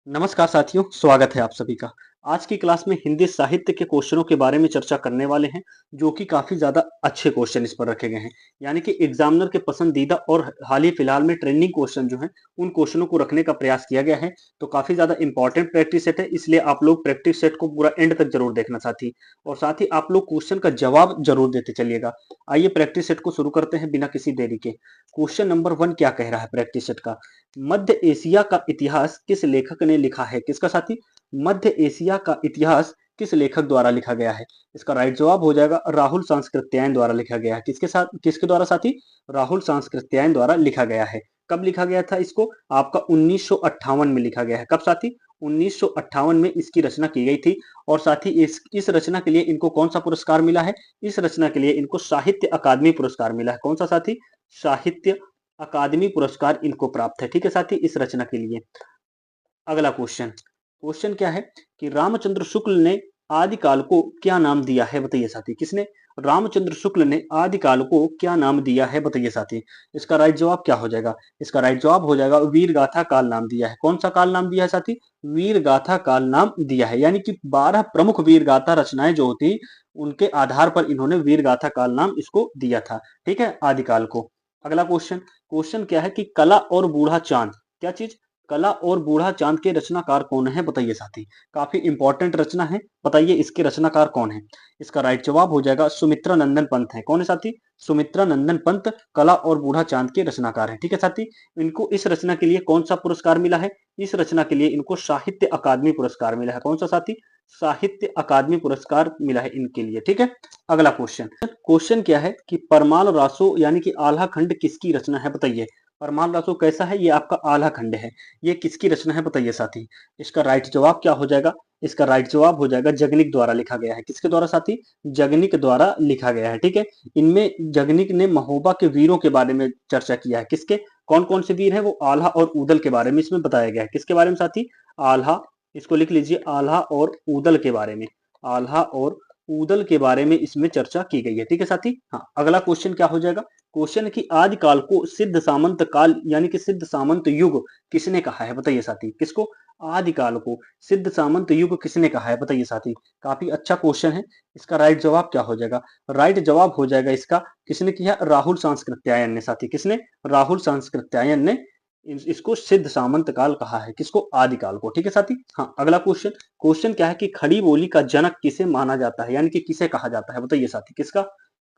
नमस्कार साथियों, स्वागत है आप सभी का। आज की क्लास में हिंदी साहित्य के क्वेश्चनों के बारे में चर्चा करने वाले हैं, जो कि काफ़ी ज़्यादा अच्छे क्वेश्चन इस पर रखे गए हैं। यानी कि एग्जामिनर के पसंदीदा और हाल ही फिलहाल में ट्रेंडिंग क्वेश्चन जो हैं, उन क्वेश्चनों को रखने का प्रयास किया गया है। तो काफ़ी ज़्यादा इंपॉर्टेंट प्रैक्टिस सेट है, इसलिए आप लोग प्रैक्टिस सेट को पूरा एंड तक जरूर देखना साथी। और साथ ही आप लोग क्वेश्चन का जवाब जरूर देते चलिएगा। आइए प्रैक्टिस सेट को शुरू करते हैं बिना किसी देरी के। क्वेश्चन नंबर 1 क्या कह रहा है प्रैक्टिस सेट का? मध्य एशिया का इतिहास किस लेखक ने लिखा है? किसका साथी? मध्य एशिया का इतिहास किस लेखक द्वारा लिखा गया है? इसका राइट जवाब हो जाएगा राहुल सांस्कृत्यायन द्वारा लिखा गया है। किसके साथ, किसके द्वारा साथी? राहुल सांस्कृत्यायन द्वारा लिखा गया है। कब लिखा गया था इसको? आपका 1958 में लिखा गया है। कब साथी? 1958 में इसकी रचना की गई थी। और साथ ही इस रचना के लिए इनको कौन सा पुरस्कार मिला है? इस रचना के लिए इनको साहित्य अकादमी पुरस्कार मिला है। कौन सा साथी? साहित्य अकादमी पुरस्कार इनको प्राप्त है। ठीक है साथी, इस रचना के लिए। अगला क्वेश्चन, क्वेश्चन क्या है कि रामचंद्र शुक्ल ने आदिकाल को क्या नाम दिया है? बताइए साथी। किसने? रामचंद्र शुक्ल ने आदिकाल को क्या नाम दिया है? बताइए साथी। इसका राइट जवाब क्या हो जाएगा? इसका राइट जवाब हो जाएगा वीर गाथा काल नाम दिया है। कौन सा काल नाम दिया है साथी? वीर गाथा काल नाम दिया है। यानी कि 12 प्रमुख वीर गाथा रचनाएं जो होती, उनके आधार पर इन्होंने वीर गाथा काल नाम इसको दिया था। ठीक है, आदिकाल को। अगला क्वेश्चन, क्वेश्चन क्या है कि कला और बूढ़ा चांद, क्या चीज? कला और बूढ़ा चांद के रचनाकार कौन है? बताइए साथी। काफी इंपॉर्टेंट रचना है, बताइए इसके रचनाकार कौन है? इसका राइट जवाब हो जाएगा सुमित्रा नंदन पंत है। कौन है साथी? सुमित्रा नंदन पंत कला और बूढ़ा चांद के रचनाकार है। ठीक है साथी, इनको इस रचना के लिए कौन सा पुरस्कार मिला है? इस रचना के लिए इनको साहित्य अकादमी पुरस्कार मिला है। कौन सा साथी? साहित्य अकादमी पुरस्कार मिला है इनके लिए। ठीक है, अगला क्वेश्चन, क्वेश्चन क्या है कि परमाल रासो यानी कि आल्हा खंड किसकी रचना है? बताइए। परमाल रासो कैसा है? ये आपका आल्हा खंड है। ये किसकी रचना है? बताइए साथी। इसका राइट जवाब क्या हो जाएगा? इसका राइट जवाब हो जाएगा जगनिक द्वारा लिखा गया है। किसके द्वारा साथी? जगनिक द्वारा लिखा गया है। ठीक है, इनमें जगनिक ने महोबा के वीरों के बारे में चर्चा किया है। किसके? कौन कौन से वीर है? वो आल्हा और ऊदल के बारे में इसमें बताया गया है। किसके बारे में साथी? आल्हा, इसको लिख लीजिए, आल्हा और ऊदल के बारे में। आल्हा और ऊदल के बारे में इसमें चर्चा की गई है। ठीक है साथी। हाँ, अगला क्वेश्चन क्या हो जाएगा? क्वेश्चन की आदिकाल को सिद्ध सामंत काल यानी कि सिद्ध सामंत युग किसने कहा है? बताइए साथी। किसको? आदिकाल को सिद्ध सामंत युग किसने कहा है? बताइए साथी। काफी अच्छा क्वेश्चन है। इसका राइट जवाब क्या हो जाएगा? राइट जवाब हो जाएगा इसका, किसने किया? राहुल सांस्कृत्यायन ने साथी। किसने? राहुल सांस्कृत्यायन ने इसको सिद्ध सामंत काल कहा है। किसको? आदिकाल को। ठीक है साथी। हाँ, अगला क्वेश्चन, क्वेश्चन क्या है कि खड़ी बोली का जनक किसे माना जाता है? यानी कि किसे कहा जाता है? बताइए साथी। किसका?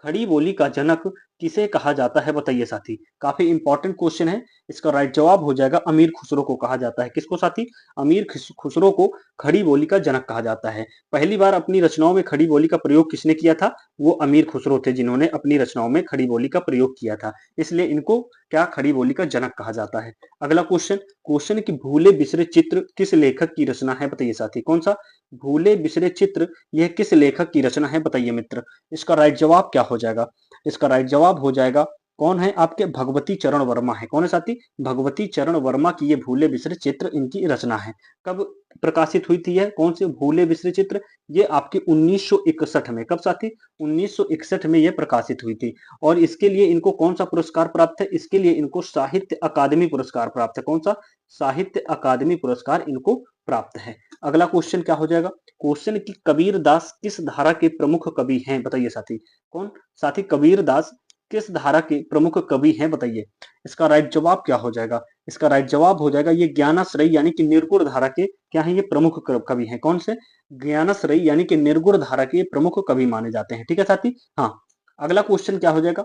खड़ी बोली का जनक किसे कहा जाता है? बताइए साथी। काफी इंपॉर्टेंट क्वेश्चन है। इसका राइट जवाब हो जाएगा अमीर खुसरो को कहा जाता है। किसको साथी? अमीर खुसरो को खड़ी बोली का जनक कहा जाता है। पहली बार अपनी रचनाओं में खड़ी बोली का प्रयोग किसने किया था? वो अमीर खुसरो थे, जिन्होंने अपनी रचनाओं में खड़ी बोली का प्रयोग किया था। इसलिए इनको क्या, खड़ी बोली का जनक कहा जाता है। अगला क्वेश्चन, क्वेश्चन की भूले बिसरे चित्र किस लेखक की रचना है? बताइए साथी। कौन सा? भूले बिसरे चित्र, यह किस लेखक की रचना है? बताइए मित्र। इसका राइट जवाब क्या हो जाएगा? इसका राइट जवाब हो जाएगा, कौन है आपके? भगवती चरण वर्मा है। कौन है साथी? भगवती चरण वर्मा की ये भूले बिसरे चित्र इनकी रचना है। कब प्रकाशित हुई थी? यह कौन से भूले बिसरे चित्र? ये आपकी 1961 में। कब साथी? 1961 में यह प्रकाशित हुई थी। और इसके लिए इनको कौन सा पुरस्कार प्राप्त है? इसके लिए इनको साहित्य अकादमी पुरस्कार प्राप्त है। कौन सा? साहित्य अकादमी पुरस्कार इनको प्राप्त है। अगला क्वेश्चन क्या हो जाएगा? क्वेश्चन की कबीर दास किस धारा के प्रमुख कवि हैं? बताइए साथी। कौन साथी? कबीर दास किस धारा के प्रमुख कवि हैं? बताइए। इसका राइट जवाब क्या हो जाएगा? इसका राइट जवाब हो जाएगा ये ज्ञानाश्रयी यानी कि निर्गुण धारा के क्या है? ये प्रमुख कवि हैं। कौन से? ज्ञानाश्रयी यानी कि निर्गुण धारा के प्रमुख कवि माने जाते हैं। ठीक है साथी। हाँ, अगला क्वेश्चन क्या हो जाएगा?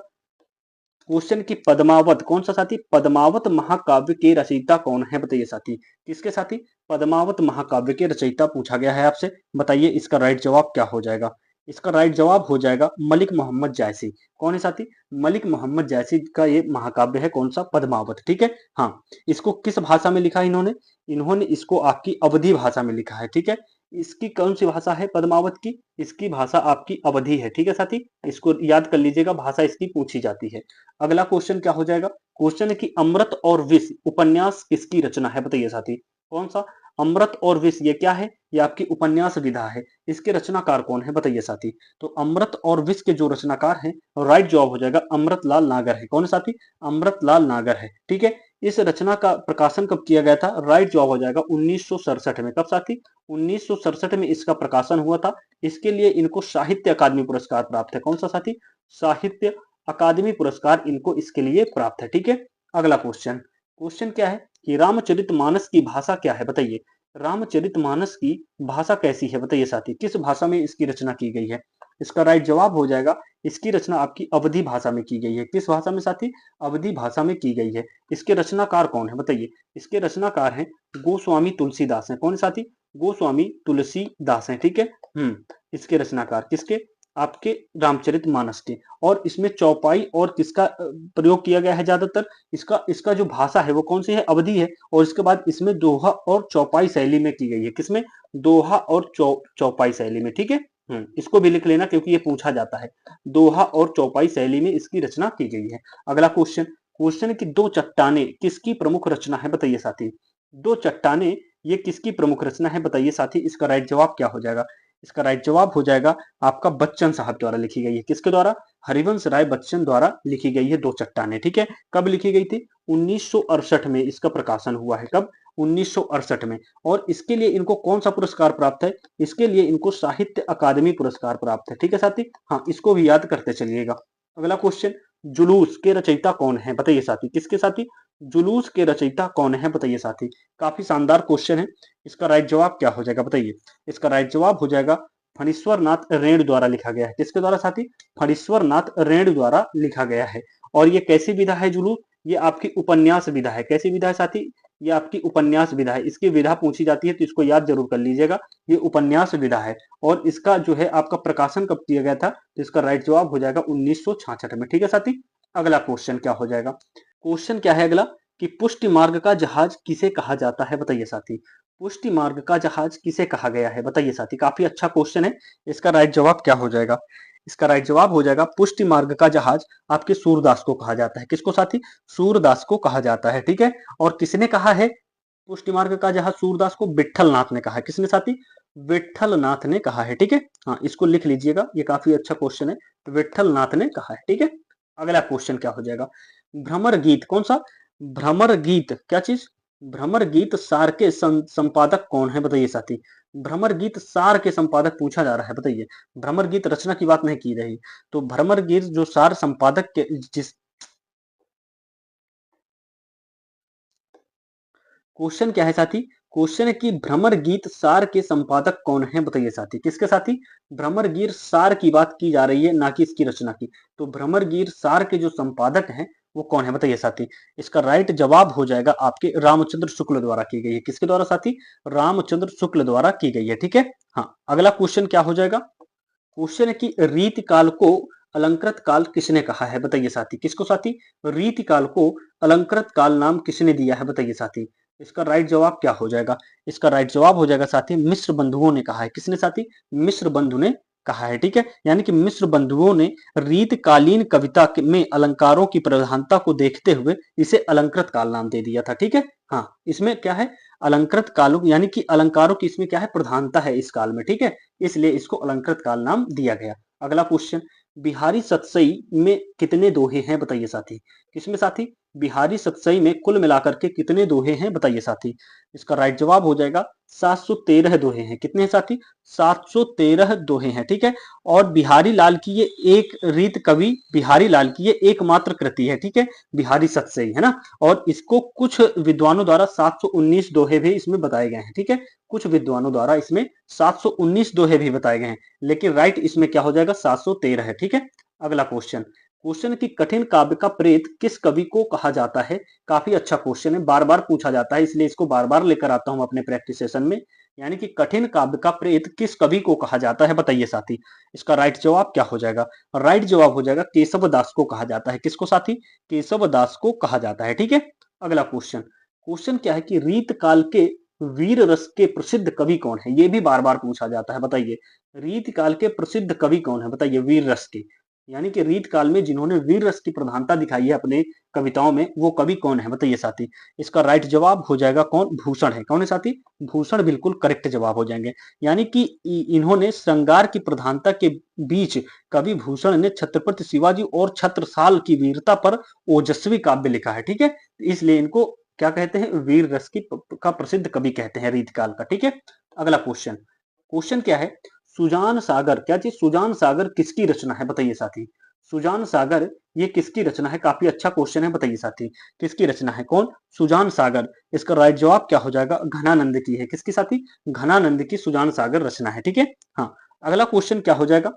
क्वेश्चन की पद्मावत, कौन सा साथी? पद्मावत महाकाव्य के रचयिता कौन है? बताइए साथी। किसके साथी? पद्मावत महाकाव्य के रचयिता पूछा गया है आपसे। बताइए इसका राइट जवाब क्या हो जाएगा? इसका राइट जवाब हो जाएगा मलिक मोहम्मद जायसी। कौन है साथी? मलिक मोहम्मद जायसी का ये महाकाव्य है। कौन सा? पद्मावत। ठीक है। हाँ, इसको किस भाषा में लिखा है इन्होंने? इन्होंने इसको आपकी अवधी भाषा में लिखा है। ठीक है, इसकी कौन सी भाषा है पद्मावत की? इसकी भाषा आपकी अवधी है। ठीक है साथी, इसको याद कर लीजिएगा, भाषा इसकी पूछी जाती है। अगला क्वेश्चन क्या हो जाएगा? क्वेश्चन है कि अमृत और विष उपन्यास किसकी रचना है? बताइए साथी। कौन सा? अमृत और विष ये क्या है? ये आपकी उपन्यास विधा है। इसके रचनाकार कौन है? बताइए साथी। तो अमृत और विष के जो रचनाकार हैं, राइट जवाब हो जाएगा अमृतलाल नागर है। कौन है साथी? अमृतलाल नागर है। ठीक है, इस रचना का प्रकाशन कब किया गया था? राइट जवाब हो जाएगा 1967 में। कब साथी? 1967 में इसका प्रकाशन हुआ था। इसके लिए इनको साहित्य अकादमी पुरस्कार प्राप्त है। कौन सा साथी? साहित्य अकादमी पुरस्कार इनको इसके लिए प्राप्त है। ठीक है, अगला क्वेश्चन। क्वेश्चन क्या है कि रामचरितमानस की भाषा क्या है? बताइए, रामचरितमानस की भाषा कैसी है? बताइए साथी, किस भाषा में इसकी रचना की गई है? इसका राइट जवाब हो जाएगा, इसकी रचना आपकी अवधी भाषा में की गई है। किस भाषा में साथी? अवधी भाषा में की गई है। इसके रचनाकार कौन है? बताइए, इसके रचनाकार हैं गोस्वामी तुलसीदास हैं। कौन साथी? गोस्वामी तुलसीदास हैं। ठीक है, इसके रचनाकार किसके? आपके रामचरितमानस के। और इसमें चौपाई और किसका प्रयोग किया गया है ज्यादातर? इसका इसका जो भाषा है वो कौन सी है? अवधी है। और इसके बाद इसमें दोहा और चौपाई शैली में की गई है। किसमें? दोहा और चौपाई शैली में। ठीक है, इसको भी लिख लेना क्योंकि ये पूछा जाता है। दोहा और चौपाई शैली में इसकी रचना की गई है। अगला क्वेश्चन। क्वेश्चन की दो चट्टाने किसकी प्रमुख रचना है? बताइए साथी, दो चट्टाने ये किसकी प्रमुख रचना है? बताइए साथी, इसका राइट जवाब क्या हो जाएगा? इसका राइट जवाब हो जाएगा आपका बच्चन साहब द्वारा लिखी गई है। किसके द्वारा? हरिवंश राय बच्चन द्वारा लिखी गई है दो चट्टाने। ठीक है, कब लिखी गई थी? 1968 में इसका प्रकाशन हुआ है। कब? 1968 में। और इसके लिए इनको कौन सा पुरस्कार प्राप्त है? इसके लिए इनको साहित्य अकादमी पुरस्कार प्राप्त है। ठीक है साथी, हाँ, इसको भी याद करते चलिएगा। अगला क्वेश्चन। जुलूस के रचयिता कौन है? बताइए साथी, किसके साथी? जुलूस के रचयिता कौन है? बताइए साथी, काफी शानदार क्वेश्चन है। इसका राइट जवाब क्या हो जाएगा? बताइए, इसका राइट जवाब हो जाएगा फणीश्वर नाथ रेण द्वारा लिखा गया है। किसके द्वारा साथी? फणीश्वर नाथ रेण द्वारा लिखा गया है। और ये कैसी विधा है जुलूस? ये आपकी उपन्यास विधा है। कैसी विधा है साथी? ये आपकी उपन्यास विधा है। इसकी विधा पूछी जाती है तो इसको याद जरूर कर लीजिएगा, ये उपन्यास विधा है। और इसका जो है आपका प्रकाशन कब किया गया था? तो इसका राइट जवाब हो जाएगा 1966 में। ठीक है साथी, अगला क्वेश्चन क्या हो जाएगा? क्वेश्चन क्या है अगला कि पुष्टि मार्ग का जहाज किसे कहा जाता है? बताइए साथी, पुष्टि मार्ग का जहाज किसे कहा गया है? बताइए साथी, काफी अच्छा क्वेश्चन है। इसका राइट जवाब क्या हो जाएगा? इसका राइट जवाब हो जाएगा पुष्टि मार्ग का जहाज आपके सूरदास को कहा जाता है। किसको साथी? सूरदास को कहा जाता है। ठीक है, और किसने कहा है पुष्टि मार्ग का जहाज सूरदास को? विट्ठल नाथ ने कहा है। किसने साथी? विट्ठल नाथ ने कहा है। ठीक है, हाँ, इसको लिख लीजिएगा, ये काफी अच्छा क्वेश्चन है। विट्ठल नाथ ने कहा है। ठीक है, अगला क्वेश्चन क्या हो जाएगा? भ्रमर गीत कौन सा? भ्रमर गीत क्या चीज? भ्रमर गीत सार के संपादक कौन है? बताइए साथी, भ्रमर गीत सार के संपादक पूछा जा रहा है। बताइए, भ्रमर गीत रचना की बात नहीं की रही। तो भ्रमर गीत जो सार संपादक के जिस क्वेश्चन क्या है साथी? क्वेश्चन है कि भ्रमर गीत सार के संपादक कौन है? बताइए साथी, किसके साथी? भ्रमर गीत सार की बात की जा रही है, ना कि इसकी रचना की। तो भ्रमर गीत सार के जो संपादक हैं वो कौन है? बताइए साथी, इसका राइट जवाब हो जाएगा आपके रामचंद्र शुक्ल द्वारा की गई है। किसके द्वारा साथी? रामचंद्र शुक्ल द्वारा की गई है। ठीक है, हाँ, अगला क्वेश्चन क्या हो जाएगा? क्वेश्चन है कि रीति काल को अलंकृत काल किसने कहा है? बताइए साथी, किसको साथी? रीति काल को अलंकृत काल नाम किसने दिया है? बताइए साथी, इसका राइट जवाब क्या हो जाएगा? इसका राइट जवाब हो जाएगा साथी मिश्र बंधुओं ने कहा है। किसने साथी? मिश्र बंधु ने कहा है। ठीक है, यानी कि मिश्र बंधुओं ने रीतकालीन कविता में अलंकारों की प्रधानता को देखते हुए इसे अलंकृत काल नाम दे दिया था। ठीक है, हाँ, इसमें क्या है? अलंकृत काल, यानी कि अलंकारों की इसमें क्या है? प्रधानता है इस काल में। ठीक है, इसलिए इसको अलंकृत काल नाम दिया गया। अगला क्वेश्चन। बिहारी सतसई में कितने दोहे हैं? बताइए साथी, किसमें साथी? बिहारी सतसई में कुल मिलाकर के कितने दोहे हैं? बताइए साथी, इसका राइट जवाब हो जाएगा 713 दोहे हैं। कितने हैं साथी? 713 दोहे हैं। ठीक है, और बिहारी लाल की ये एक रीत कवि बिहारी लाल की ये एकमात्र कृति है। ठीक है, बिहारी सतसई है ना। और इसको कुछ विद्वानों द्वारा 719 दोहे भी इसमें बताए गए हैं। ठीक है, कुछ विद्वानों द्वारा इसमें 719 दोहे भी बताए गए हैं, लेकिन राइट इसमें क्या हो जाएगा? 713 है। ठीक है, अगला क्वेश्चन। क्वेश्चन की कठिन काव्य का प्रेत किस कवि को कहा जाता है? काफी अच्छा क्वेश्चन है, बार बार पूछा जाता है, इसलिए इसको बार बार लेकर आता हूं अपने प्रैक्टिस सेशन में। यानी कि कठिन काव्य का प्रेत किस कवि को कहा जाता है? बताइए साथी, इसका राइट जवाब क्या हो जाएगा? राइट जवाब हो जाएगा केशव दास को कहा जाता है। किसको साथी? केशव दास को कहा जाता है। ठीक है, अगला क्वेश्चन। क्वेश्चन क्या है कि रीत काल के वीर रस के प्रसिद्ध कवि कौन है? ये भी बार बार पूछा जाता है। बताइए, रीत काल के प्रसिद्ध कवि कौन है? बताइए, वीर रस के, यानी कि रीत काल में जिन्होंने वीर रस की प्रधानता दिखाई है अपने कविताओं में, वो कवि कौन है बताइए साथी। इसका राइट जवाब हो जाएगा कौन, भूषण है। कौन है साथी, भूषण बिल्कुल करेक्ट जवाब हो जाएंगे। यानी कि इन्होंने श्रृंगार की प्रधानता के बीच कवि भूषण ने छत्रपति शिवाजी और छत्रसाल की वीरता पर ओजस्वी काव्य लिखा है। ठीक है, इसलिए इनको क्या कहते हैं, वीर रस की का प्रसिद्ध कवि कहते हैं रीतकाल का। ठीक है, अगला क्वेश्चन, क्वेश्चन क्या है, सुजान सागर, क्या चीज, सुजान सागर किसकी रचना है बताइए साथी। सुजान सागर ये किसकी रचना है, काफी अच्छा क्वेश्चन है, बताइए साथी किसकी रचना है, कौन, सुजान सागर। इसका राइट जवाब क्या हो जाएगा, घनानंद की है। किसकी साथी, घनानंद की सुजान सागर रचना है। ठीक है, हाँ, अगला क्वेश्चन क्या हो जाएगा,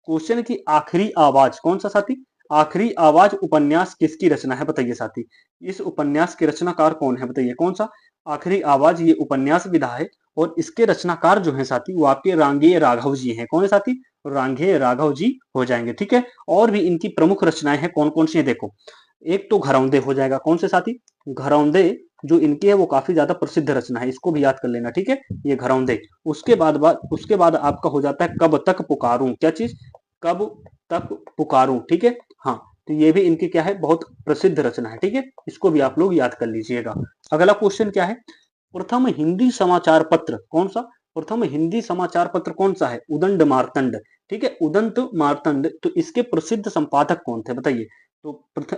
क्वेश्चन की आखिरी आवाज, कौन सा साथी, आखिरी आवाज उपन्यास किसकी रचना है बताइए साथी। इस उपन्यास के रचनाकार कौन है बताइए, कौन सा, आखिरी आवाज ये उपन्यास विधा है और इसके रचनाकार जो है साथी वो आपके रांगेय राघव जी हैं। कौन है साथी, रांगेय राघव जी हो जाएंगे। ठीक है, और भी इनकी प्रमुख रचनाएं हैं, कौन कौन सी है देखो, एक तो घरौंदे हो जाएगा। कौन से साथी, घरौंदे जो इनकी है वो काफी ज्यादा प्रसिद्ध रचना है, इसको भी याद कर लेना। ठीक है, ये घरौंदे। उसके बाद आपका हो जाता है कब तक पुकारूं, क्या चीज, कब तक पुकारूं। ठीक है, हाँ, तो ये भी इनकी क्या है, बहुत प्रसिद्ध रचना है। ठीक है, इसको भी आप लोग याद कर लीजिएगा। अगला क्वेश्चन क्या है, प्रथम हिंदी समाचार पत्र कौन सा, प्रथम हिंदी समाचार पत्र कौन सा है, उदंड मार्तंड। ठीक है, उदंत मार्तंड, तो इसके प्रसिद्ध संपादक कौन थे बताइए। तो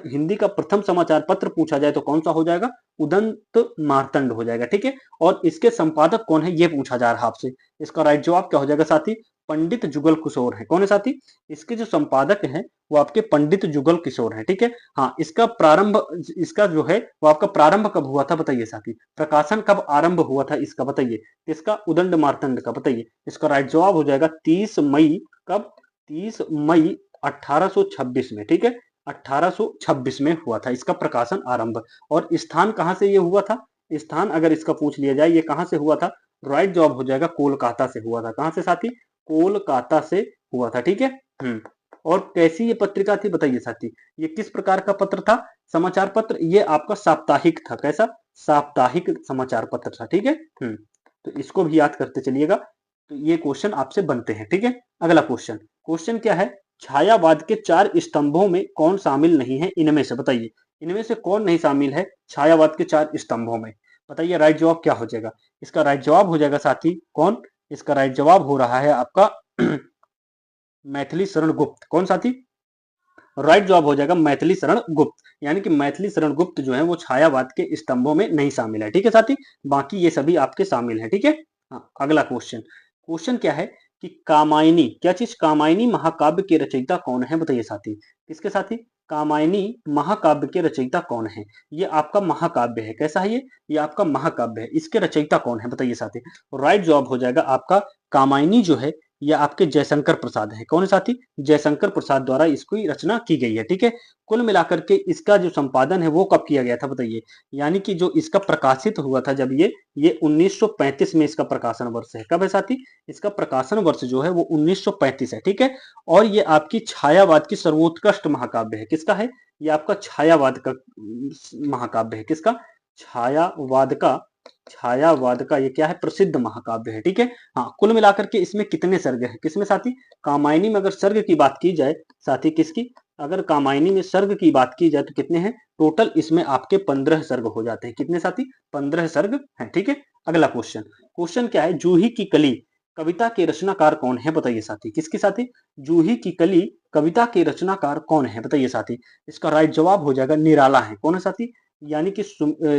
हिंदी का प्रथम समाचार पत्र पूछा जाए तो कौन सा हो जाएगा, उदंत मार्तंड हो जाएगा। ठीक है, और इसके संपादक कौन है ये पूछा जा रहा है आपसे। इसका राइट जवाब क्या हो जाएगा साथी, पंडित जुगल किशोर है। कौन है साथी, इसके जो संपादक हैं वो आपके पंडित जुगल किशोर हैं। ठीक है, हाँ, इसका जो है वो आपका प्रारंभ कब हुआ था बताइए साथी, प्रकाशन कब आरंभ हुआ था इसका बताइए, इसका उदंड मार्तंड का बताइए। इसका राइट जवाब हो जाएगा 30 मई, कब, 30 मई 1826 में। ठीक है, 1826 में हुआ था इसका प्रकाशन आरंभ। और स्थान कहां से ये हुआ था, स्थान अगर इसका पूछ लिया जाए ये कहां से हुआ था, राइट जवाब हो जाएगा कोलकाता से हुआ था। कहां से साथी, कोलकाता से हुआ था। ठीक है, और कैसी ये पत्रिका थी बताइए साथी, ये किस प्रकार का पत्र था, समाचार पत्र, ये आपका साप्ताहिक था। कैसा, साप्ताहिक समाचार पत्र था। ठीक है, तो इसको भी याद करते चलिएगा, तो ये क्वेश्चन आपसे बनते हैं। ठीक है, अगला क्वेश्चन, क्वेश्चन क्या है, छायावाद के 4 स्तंभों में कौन शामिल नहीं है, इनमें से बताइए, इनमें से कौन नहीं शामिल है छायावाद के 4 स्तंभों में, बताइए राइट जवाब क्या हो जाएगा। इसका राइट जवाब हो जाएगा साथी कौन, इसका राइट जवाब हो रहा है आपका मैथिली शरण गुप्त। कौन साथी, राइट जवाब हो जाएगा मैथिली शरण गुप्त। यानी कि मैथिली शरण गुप्त जो है वो छायावाद के स्तंभों में नहीं शामिल है। ठीक है साथी, बाकी ये सभी आपके शामिल है। ठीक है, हाँ, अगला क्वेश्चन, क्वेश्चन क्या है कि कामायनी, क्या चीज, कामायनी महाकाव्य के रचयिता कौन है बताइए साथी। किसके साथी, कामायनी महाकाव्य के रचयिता कौन है, ये आपका महाकाव्य है। कैसा है ये आपका महाकाव्य है, इसके रचयिता कौन है बताइए साथी। राइट जवाब हो जाएगा आपका कामायनी जो है ये आपके जयशंकर प्रसाद है। कौन है साथी, जयशंकर प्रसाद द्वारा इसकी रचना की गई है। ठीक है, कुल मिलाकर के इसका जो संपादन है वो कब किया गया था बताइए, यानी कि जो इसका प्रकाशित हुआ था जब ये 1935 में इसका प्रकाशन वर्ष है। कब है साथी, इसका प्रकाशन वर्ष जो है वो 1935 है। ठीक है, और ये आपकी छायावाद की सर्वोत्कृष्ट महाकाव्य है। किसका है, ये आपका छायावाद का महाकाव्य है। किसका, छायावाद का ये क्या है, प्रसिद्ध महाकाव्य है। ठीक है, हाँ, कुल मिलाकर के इसमें कितने सर्ग हैं, किसमें साथी, कामायनी में अगर सर्ग की बात की जाए साथी, किसकी, अगर कामायनी में सर्ग की बात की जाए तो कितने हैं टोटल, इसमें आपके 15 सर्ग हो जाते हैं। कितने साथी, 15 सर्ग हैं। ठीक है, अगला क्वेश्चन, क्वेश्चन क्या है, जूही की कली कविता के रचनाकार कौन है बताइए साथी। किसकी साथी, जूही की कली कविता के रचनाकार कौन है बताइए साथी। इसका राइट जवाब हो जाएगा निराला है। कौन है साथी, यानी कि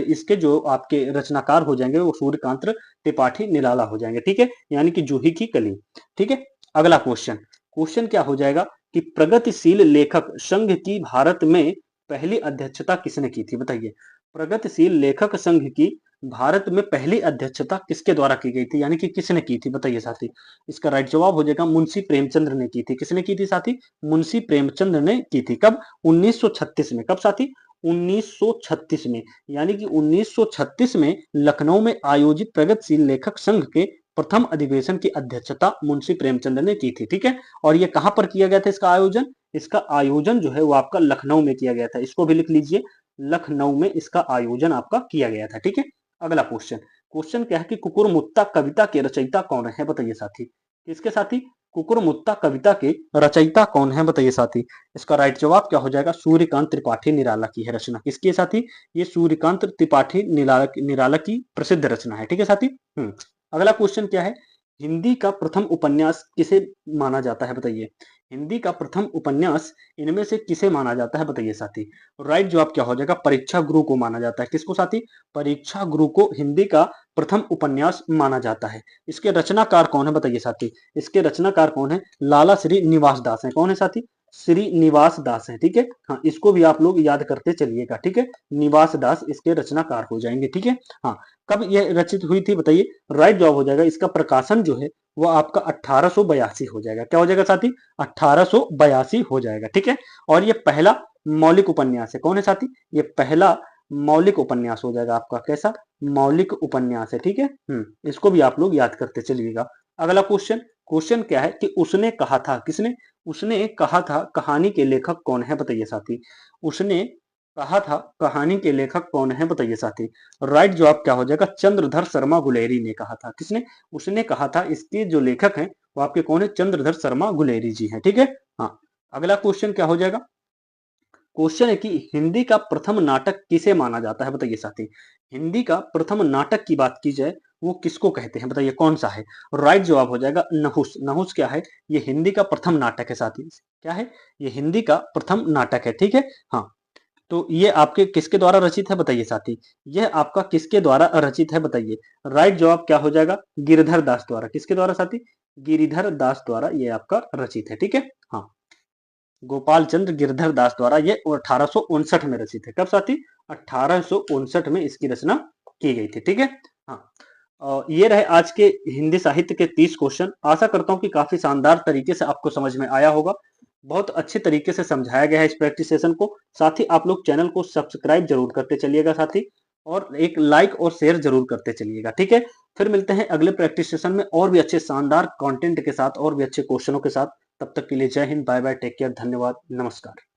इसके जो आपके रचनाकार हो जाएंगे वो सूर्यकांत त्रिपाठी निराला हो जाएंगे। ठीक है, यानी कि जूही की कली। ठीक है, अगला क्वेश्चन, क्वेश्चन क्या हो जाएगा कि प्रगतिशील लेखक संघ की भारत में पहली अध्यक्षता किसने की थी बताइए। प्रगतिशील लेखक संघ की भारत में पहली अध्यक्षता किसके द्वारा की गई थी, यानी कि किसने की थी बताइए साथी। इसका राइट जवाब हो जाएगा मुंशी प्रेमचंद्र ने की थी। किसने की थी साथी, मुंशी प्रेमचंद्र ने की थी। कब, 1936 में। कब साथी, 1936 में। यानी कि 1936 में लखनऊ में आयोजित प्रगतिशील लेखक संघ के प्रथम अधिवेशन की अध्यक्षता मुंशी प्रेमचंद ने की थी। ठीक है, और ये कहां पर किया गया था इसका आयोजन, इसका आयोजन जो है वो आपका लखनऊ में किया गया था। इसको भी लिख लीजिए, लखनऊ में इसका आयोजन आपका किया गया था। ठीक है, अगला क्वेश्चन, क्वेश्चन क्या है कि कुकुरमुत्ता कविता के रचयिता कौन है बताइए साथी। किसके साथी, कुकुरमुत्ता कविता के रचयिता कौन है बताइए साथी। इसका राइट जवाब क्या हो जाएगा, सूर्यकांत त्रिपाठी निराला की है रचना। किसकी है साथी, ये सूर्यकांत त्रिपाठी निराला की प्रसिद्ध रचना है। ठीक है साथी। अगला क्वेश्चन क्या है, हिंदी का प्रथम उपन्यास किसे माना जाता है बताइए। हिंदी का प्रथम उपन्यास इनमें से किसे माना जाता है बताइए साथी। राइट जवाब क्या हो जाएगा, परीक्षा गुरु को माना जाता है। किसको साथी, परीक्षा गुरु को हिंदी का प्रथम उपन्यास माना जाता है। इसके रचनाकार कौन है बताइए साथी। इसके रचनाकार कौन है, लाला श्री निवास दास है। कौन है साथी, श्री निवास दास है। ठीक है, हाँ इसको भी आप लोग याद करते चलिएगा। ठीक है, निवास दास इसके रचनाकार हो जाएंगे। ठीक है, हाँ कब यह रचित हुई थी बताइए। राइट जवाब हो जाएगा, इसका प्रकाशन जो है वो आपका 1882 हो जाएगा। क्या हो जाएगा साथी, 1882 हो जाएगा। ठीक है, और ये पहला मौलिक उपन्यास है। कौन है साथी, ये पहला मौलिक उपन्यास हो जाएगा आपका। कैसा, मौलिक उपन्यास है। ठीक है, इसको भी आप लोग याद करते चलिएगा। अगला क्वेश्चन, क्वेश्चन क्या है कि उसने कहा था, किसने, उसने कहा था कहानी के लेखक कौन है बताइए साथी। उसने कहा था कहानी के लेखक कौन है बताइए साथी। राइट जवाब क्या हो जाएगा, चंद्रधर शर्मा गुलेरी ने कहा था। किसने, उसने कहा था। इसके जो लेखक हैं वो आपके कौन है, चंद्रधर शर्मा गुलेरी जी हैं। ठीक है, हाँ अगला क्वेश्चन क्या हो जाएगा, क्वेश्चन है कि हिंदी का प्रथम नाटक किसे माना जाता है बताइए साथी। हिंदी का प्रथम नाटक की बात की जाए वो किसको कहते हैं बताइए, कौन सा है। राइट जवाब हो जाएगा नहुस। नहुस क्या है, ये हिंदी का प्रथम नाटक है साथी। क्या है, ये हिंदी का प्रथम नाटक है। ठीक है, हाँ तो ये आपके किसके द्वारा रचित है बताइए साथी। यह आपका किसके द्वारा रचित है बताइए। राइट जवाब क्या हो जाएगा, गिरिधर दास द्वारा। किसके द्वारा साथी, गिरिधर दास द्वारा ये आपका रचित है। ठीक है, हाँ गोपाल चंद्र गिरधर दास द्वारा ये 1859 में रचित है। कब साथी, 1859 में इसकी रचना की गई थी। ठीक है, हाँ ये रहे आज के हिंदी साहित्य के 30 क्वेश्चन। आशा करता हूँ कि काफी शानदार तरीके से आपको समझ में आया होगा। बहुत अच्छे तरीके से समझाया गया है इस प्रैक्टिस सेशन को। साथ ही आप लोग चैनल को सब्सक्राइब जरूर करते चलिएगा साथी, और एक लाइक और शेयर जरूर करते चलिएगा। ठीक है, फिर मिलते हैं अगले प्रैक्टिस सेशन में और भी अच्छे शानदार कंटेंट के साथ और भी अच्छे क्वेश्चनों के साथ। तब तक के लिए जय हिंद, बाय बाय, टेक केयर, धन्यवाद, नमस्कार।